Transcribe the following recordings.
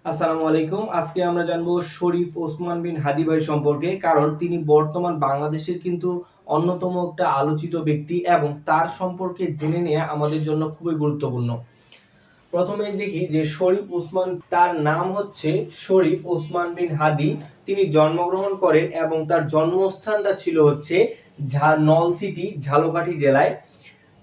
আসসালামু আলাইকুম। আজকে আমরা জানবো শরীফ ওসমান বিন হাদি ভাই সম্পর্কে, কারণ তিনি বর্তমান বাংলাদেশের কিন্তু অন্যতম একটা আলোচিত ব্যক্তি এবং তার সম্পর্কে জেনে নেওয়া আমাদের জন্য খুবই গুরুত্বপূর্ণ। প্রথমে দেখি যে শরীফ ওসমান, তার নাম হচ্ছে শরীফ ওসমান বিন হাদি। তিনি জন্মগ্রহণ করেন এবং তার জন্মস্থানটা ছিল হচ্ছে নলছিটি, ঝালকাঠি জেলায়।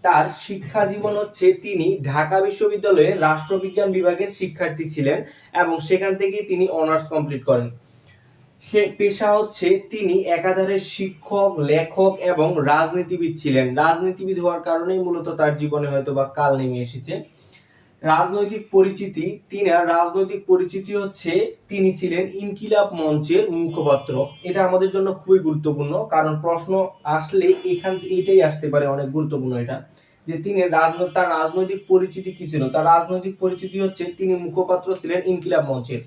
তার শিক্ষা জীবন হচ্ছে তিনি ঢাকা বিশ্ববিদ্যালয়ে রাষ্ট্রবিজ্ঞান বিভাগের শিক্ষার্থী ছিলেন এবং সেখান থেকেই তিনি অনার্স কমপ্লিট করেন। সে পেশা হচ্ছে তিনি একাধারে শিক্ষক, লেখক এবং রাজনীতিবিদ ছিলেন। রাজনীতিবিদ হওয়ার কারণেই মূলত তার জীবনে হয়তো বা কাল নেমে এসেছে। রাজনৈতিক পরিচিতি হচ্ছে তিনি ছিলেন ইনকিলাব মঞ্চের মুখপাত্র। এটা আমাদের জন্য খুবই গুরুত্বপূর্ণ, কারণ প্রশ্ন আসলে এইটাই আসতে পারে, অনেক গুরুত্বপূর্ণ এটা, যে তার রাজনৈতিক পরিচিতি কি ছিল। তার রাজনৈতিক পরিচিতি হচ্ছে তিনি মুখপাত্র ছিলেন ইনকিলাব মঞ্চের।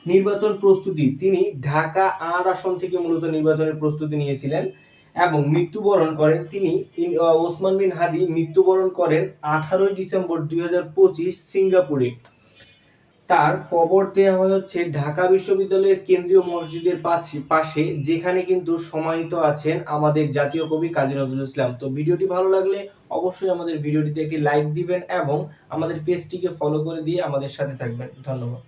নির্বাচন প্রস্তুতি, তিনি ঢাকা ৮ আসন থেকে মূলত নির্বাচনের প্রস্তুতি নিয়েছিলেন এবং মৃত্যুবরণ করেন ওসমান বিন হাদি মৃত্যুবরণ করেন 18 ডিসেম্বর 2025 সিঙ্গাপুরে। তার কবর দেওয়া হয় হচ্ছে ঢাকা বিশ্ববিদ্যালয়ের কেন্দ্রীয় মসজিদের পাশে, যেখানে কিন্তু সমাহিত আছেন আমাদের জাতীয় কবি কাজী নজরুল ইসলাম। তো ভিডিওটি ভালো লাগলে অবশ্যই আমাদের ভিডিওটিতে একটি লাইক দিবেন এবং আমাদের পেজটিকে ফলো করে দিয়ে আমাদের সাথে থাকবেন। ধন্যবাদ।